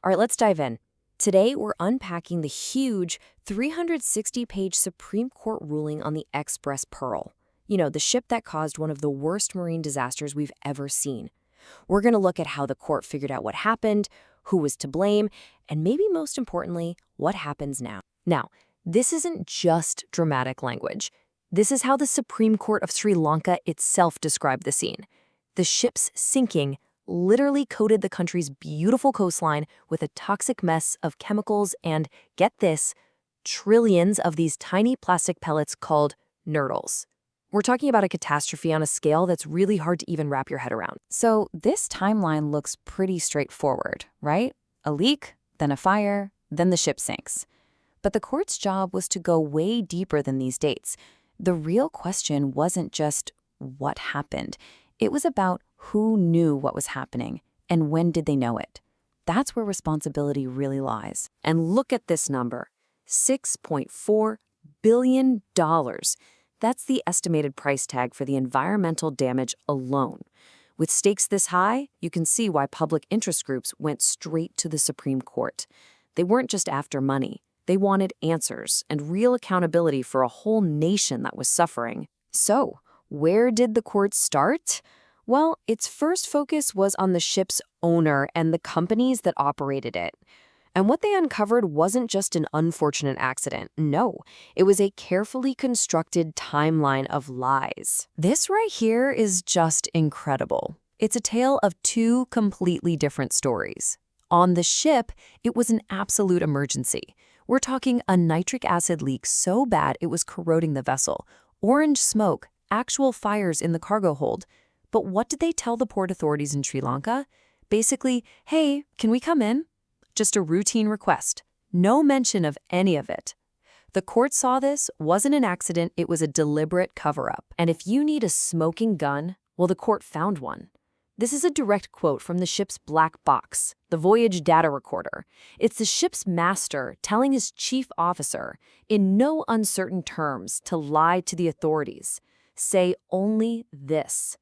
All right, let's dive in. Today, we're unpacking the huge 360-page Supreme Court ruling on the Express Pearl. You know, the ship that caused one of the worst marine disasters we've ever seen. We're going to look at how the court figured out what happened, who was to blame, and maybe most importantly, what happens now. Now, this isn't just dramatic language. This is how the Supreme Court of Sri Lanka itself described the scene. The ship's sinking literally coated the country's beautiful coastline with a toxic mess of chemicals and, get this, trillions of these tiny plastic pellets called nurdles. We're talking about a catastrophe on a scale that's really hard to even wrap your head around. So this timeline looks pretty straightforward, right? A leak, then a fire, then the ship sinks. But the court's job was to go way deeper than these dates. The real question wasn't just what happened. It was about who knew what was happening and when did they know it. That's where responsibility really lies. And look at this number, $6.4 billion. That's the estimated price tag for the environmental damage alone. With stakes this high, you can see why public interest groups went straight to the Supreme Court. They weren't just after money. They wanted answers and real accountability for a whole nation that was suffering. So, where did the court start? Well, its first focus was on the ship's owner and the companies that operated it. And what they uncovered wasn't just an unfortunate accident. No, it was a carefully constructed timeline of lies. This right here is just incredible. It's a tale of two completely different stories. On the ship, it was an absolute emergency. We're talking a nitric acid leak so bad it was corroding the vessel. Orange smoke, actual fires in the cargo hold. But what did they tell the port authorities in Sri Lanka? Basically, hey, can we come in? Just a routine request. No mention of any of it. The court saw this wasn't an accident, it was a deliberate cover-up. And if you need a smoking gun, well, the court found one. This is a direct quote from the ship's black box, the voyage data recorder. It's the ship's master telling his chief officer, in no uncertain terms, to lie to the authorities. Say only this.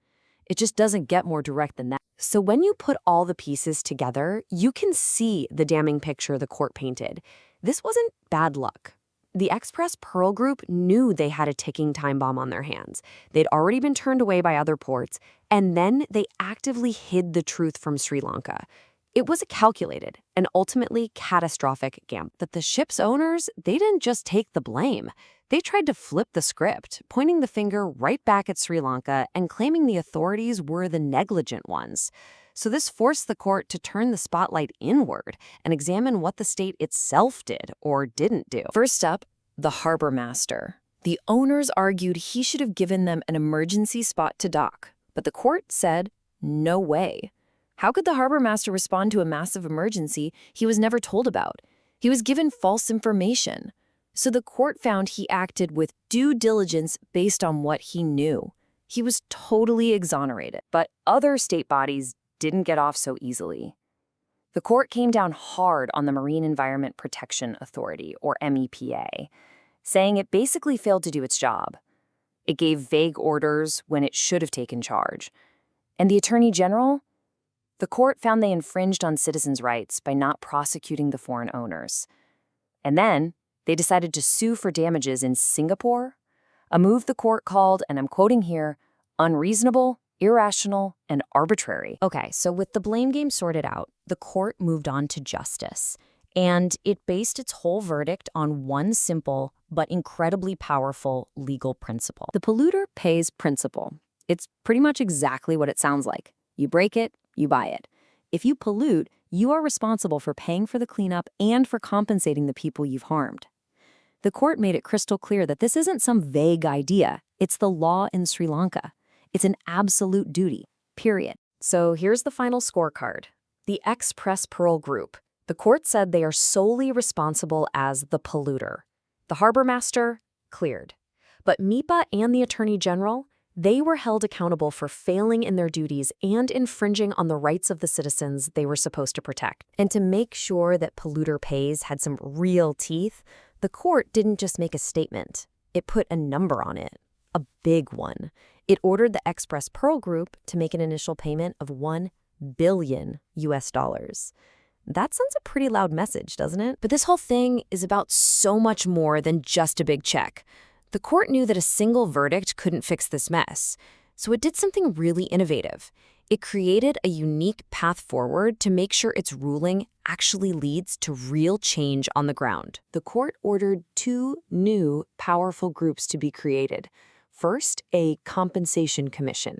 It just doesn't get more direct than that. So when you put all the pieces together, you can see the damning picture the court painted. This wasn't bad luck. The Express Pearl Group knew they had a ticking time bomb on their hands. They'd already been turned away by other ports, and then they actively hid the truth from Sri Lanka. It was a calculated and ultimately catastrophic gamble. That the ship's owners, they didn't just take the blame. They tried to flip the script, pointing the finger right back at Sri Lanka and claiming the authorities were the negligent ones. So this forced the court to turn the spotlight inward and examine what the state itself did or didn't do. First up, the harbor master. The owners argued he should have given them an emergency spot to dock, but the court said, no way. How could the harbor master respond to a massive emergency he was never told about? He was given false information. So the court found he acted with due diligence based on what he knew. He was totally exonerated. But other state bodies didn't get off so easily. The court came down hard on the Marine Environment Protection Authority, or MEPA, saying it basically failed to do its job. It gave vague orders when it should have taken charge. And the Attorney General? The court found they infringed on citizens' rights by not prosecuting the foreign owners. And then they decided to sue for damages in Singapore, a move the court called, and I'm quoting here, unreasonable, irrational, and arbitrary. Okay, so with the blame game sorted out, the court moved on to justice. And it based its whole verdict on one simple but incredibly powerful legal principle. The polluter pays principle. It's pretty much exactly what it sounds like. You break it, you buy it. If you pollute, you are responsible for paying for the cleanup and for compensating the people you've harmed. The court made it crystal clear that this isn't some vague idea. It's the law in Sri Lanka. It's an absolute duty, period. So here's the final scorecard. The Express Pearl Group. The court said they are solely responsible as the polluter. The harbor master, cleared. But MEPA and the Attorney General, they were held accountable for failing in their duties and infringing on the rights of the citizens they were supposed to protect. And to make sure that polluter pays had some real teeth, the court didn't just make a statement. It put a number on it, a big one. It ordered the Express Pearl Group to make an initial payment of $1 billion. That sends a pretty loud message, doesn't it? But this whole thing is about so much more than just a big check. The court knew that a single verdict couldn't fix this mess, so it did something really innovative. It created a unique path forward to make sure its ruling actually leads to real change on the ground. The court ordered 2 new, powerful groups to be created. First, a compensation commission.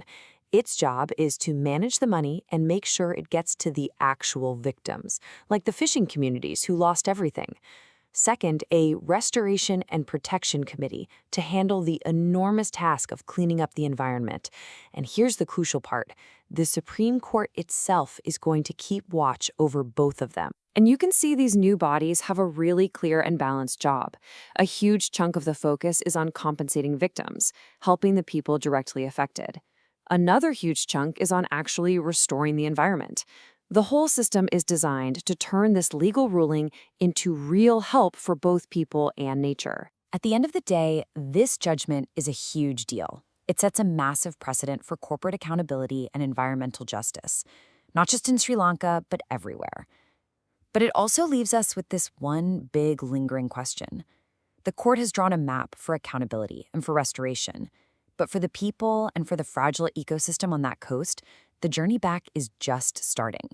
Its job is to manage the money and make sure it gets to the actual victims, like the fishing communities who lost everything. Second, a restoration and protection committee to handle the enormous task of cleaning up the environment. And here's the crucial part. The Supreme Court itself is going to keep watch over both of them. And you can see these new bodies have a really clear and balanced job. A huge chunk of the focus is on compensating victims, helping the people directly affected. Another huge chunk is on actually restoring the environment. The whole system is designed to turn this legal ruling into real help for both people and nature. At the end of the day, this judgment is a huge deal. It sets a massive precedent for corporate accountability and environmental justice, not just in Sri Lanka, but everywhere. But it also leaves us with this one big lingering question. The court has drawn a map for accountability and for restoration, but for the people and for the fragile ecosystem on that coast, the journey back is just starting.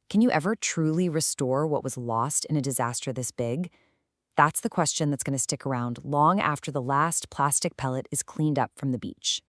Can you ever truly restore what was lost in a disaster this big? That's the question that's going to stick around long after the last plastic pellet is cleaned up from the beach.